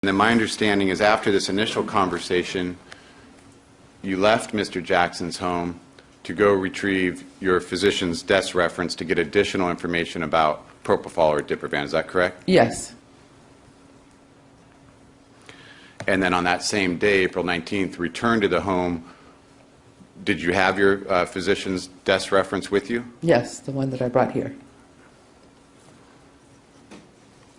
And then my understanding is after this initial conversation, you left Mr. Jackson's home to go retrieve your physician's desk reference to get additional information about propofol or diprovan. Is that correct? Yes. And then on that same day, April 19th, returned to the home. Did you have your physician's desk reference with you? Yes, the one that I brought here.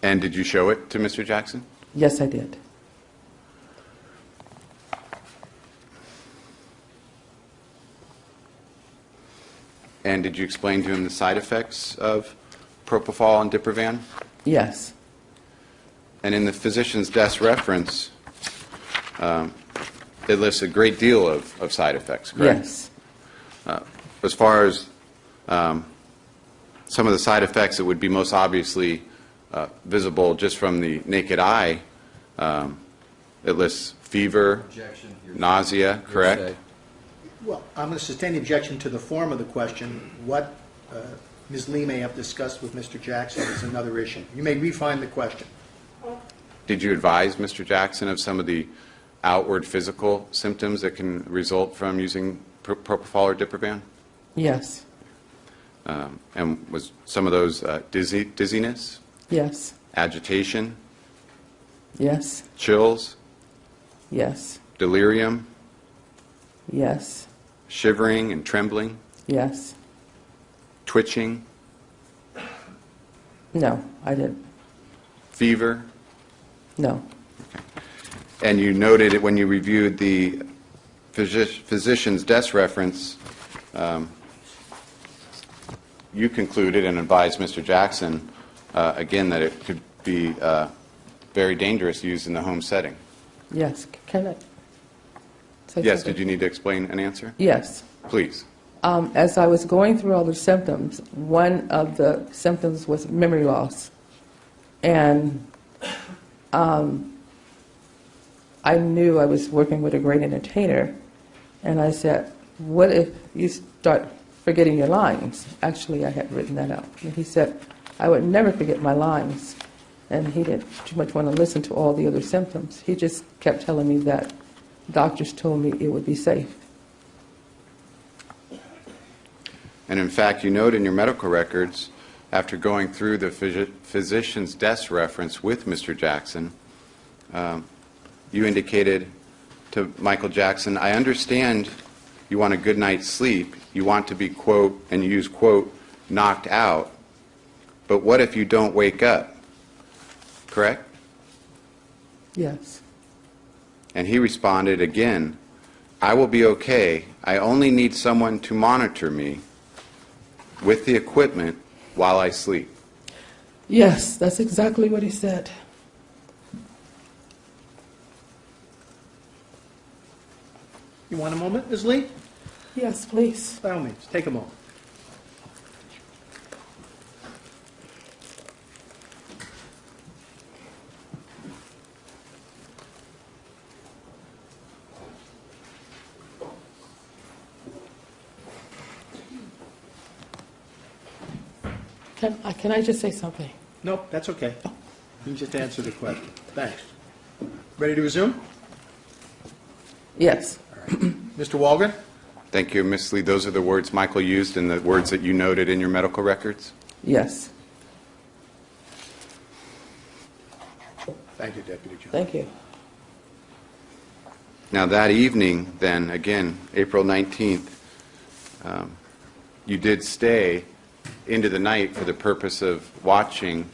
And did you show it to Mr. Jackson? Yes, I did. And did you explain to him the side effects of propofol and diprovan? Yes. And in the physician's desk reference, it lists a great deal of side effects, correct? Yes. As far as some of the side effects that would be most obviously visible just from the naked eye, it lists fever, nausea, correct? Well, I'm going to sustain the objection to the form of the question. What Ms. Lee may have discussed with Mr. Jackson is another issue. You may refine the question. Did you advise Mr. Jackson of some of the outward physical symptoms that can result from using propofol or diprovan? Yes. And was some of those dizziness, Yes. agitation, Yes. chills, Yes. delirium, Yes. shivering and trembling, Yes. twitching, No, I didn't. fever? No. And you noted it when you reviewed the physician's desk reference, you concluded and advised Mr. Jackson, again, that it could be very dangerous used in the home setting. Yes. Can I say Yes, something? did you need to explain an answer? Yes. Please. As I was going through all the symptoms, one of the symptoms was memory loss. And I knew I was working with a great entertainer, and I said, what if you start forgetting your lines? Actually, I had written that out. And he said, I would never forget my lines. And he didn't too much want to listen to all the other symptoms. He just kept telling me that doctors told me it would be safe. And in fact, you note in your medical records, after going through the physician's desk reference with Mr. Jackson, you indicated to Michael Jackson, I understand you want a good night's sleep. You want to be, quote, and you use, quote, knocked out. But what if you don't wake up? Correct? Yes. And he responded again, I will be okay. I only need someone to monitor me with the equipment while I sleep. Yes, that's exactly what he said. You want a moment, Ms. Lee? Yes, please. By all means, take a moment. Can I just say something? Nope, that's okay. You just answer the question. Thanks. Ready to resume? Yes. All right. Mr. Walgren? Thank you, Ms. Lee. Those are the words Michael used and the words that you noted in your medical records? Yes. Thank you, Deputy John. Thank you. Now that evening, then, again, April 19th, you did stay into the night for the purpose of watching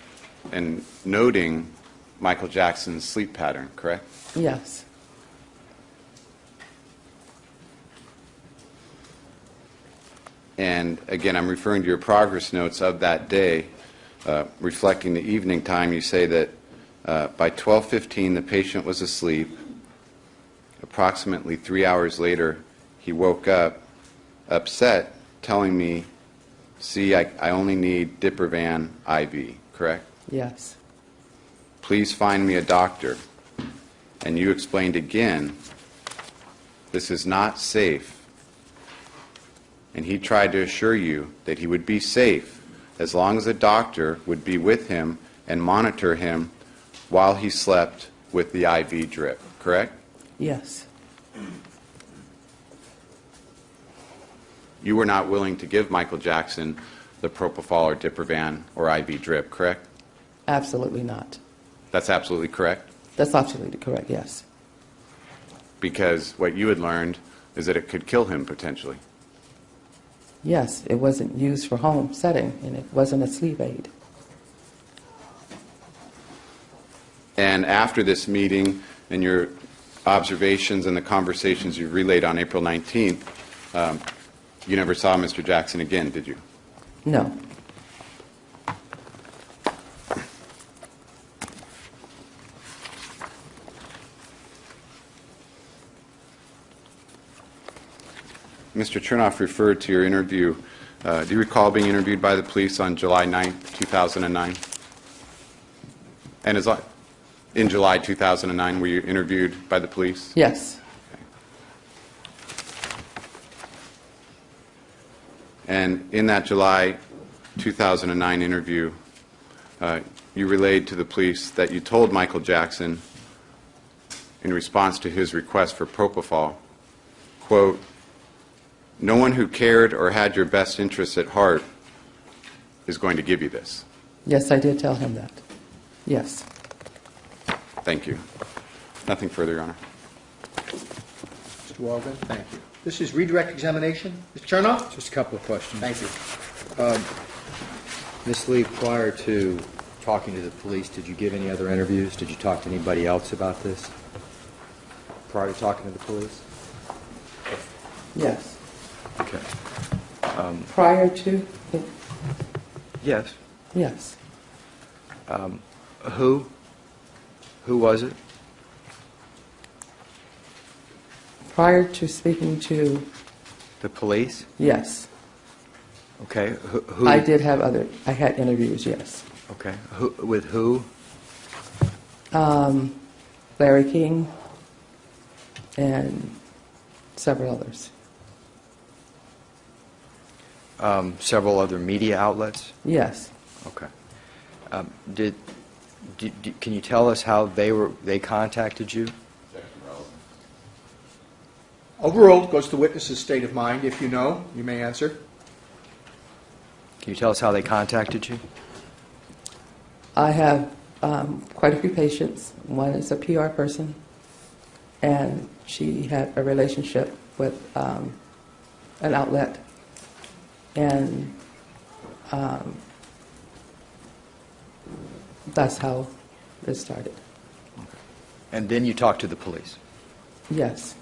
and noting Michael Jackson's sleep pattern, correct? Yes. And again, I'm referring to your progress notes of that day, reflecting the evening time. You say that by 12:15 the patient was asleep. Approximately 3 hours later, he woke up upset, telling me, see, I only need diprovan IV, correct? Yes. Please find me a doctor. And you explained again, this is not safe. And he tried to assure you that he would be safe as long as a doctor would be with him and monitor him while he slept with the IV drip, correct? Yes. You were not willing to give Michael Jackson the propofol or Diprovan or IV drip, correct? Absolutely not. That's absolutely correct? That's absolutely correct, yes. Because what you had learned is that it could kill him potentially. Yes, it wasn't used for home setting, and it wasn't a sleep aid. And after this meeting and your observations and the conversations you relayed on April 19th, you never saw Mr. Jackson again, did you? No. Mr. Chernoff referred to your interview. Do you recall being interviewed by the police on July 9th, 2009? And in July 2009, were you interviewed by the police? Yes. And in that July 2009 interview, you relayed to the police that you told Michael Jackson, in response to his request for propofol, quote, "No one who cared or had your best interests at heart is going to give you this." Yes, I did tell him that. Yes. Thank you. Nothing further, Your Honor. Mr. Walden, thank you. This is redirect examination. Mr. Chernoff? Just a couple of questions. Thank you. Ms. Lee, prior to talking to the police, did you give any other interviews? Did you talk to anybody else about this prior to talking to the police? Yes. Okay. Prior to? Yes. Yes. Who? Who was it? Prior to speaking to, The police? yes. Okay. Who? I did have I had interviews, yes. Okay. Who? With who? Larry King and several others. Several other media outlets? Yes. Okay. Can you tell us how they contacted you? Overruled goes to witness's state of mind. If you know, you may answer. Can you tell us how they contacted you? I have quite a few patients. One is a PR person, and she had a relationship with an outlet, and that's how it started. And then you talked to the police? Yes.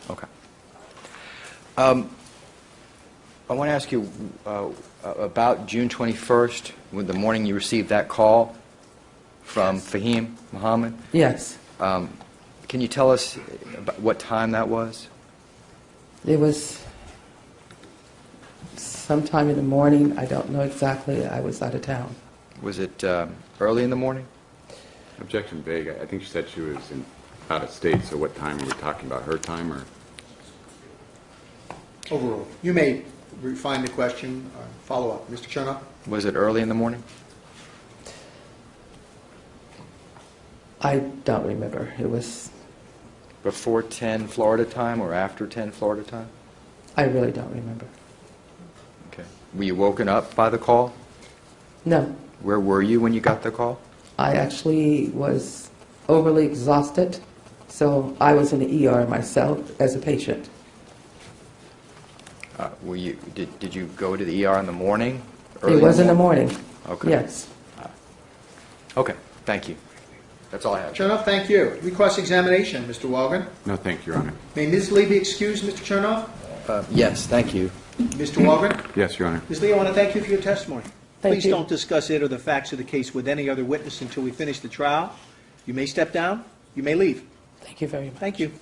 Okay. I want to ask you about June 21st, when the morning you received that call from Fahim Muhammad. Yes. Can you tell us about what time that was? It was sometime in the morning. I don't know exactly. I was out of town. Was it early in the morning? Objection vague. I think she said she was out of state, so what time are we talking about? Her time or? Overruled. You may refine the question or follow up. Mr. Chernoff? Was it early in the morning? I don't remember. It was, Before 10 Florida time or after 10 Florida time? I really don't remember. Okay. Were you woken up by the call? No. Where were you when you got the call? I actually was overly exhausted, so I was in the ER myself as a patient. Did you go to the ER in the morning? It was in the morning. Okay. Yes. Okay, thank you. That's all I have. Chernoff, thank you. Recross-examination, Mr. Walden. No, thank you, Your Honor. May Ms. Lee be excused, Mr. Chernoff? Yes, thank you. Mr. Walden? Yes, Your Honor. Ms. Lee, I want to thank you for your testimony. Thank Please you. don't discuss it or the facts of the case with any other witness until we finish the trial. You may step down. You may leave. Thank you very much. Thank you.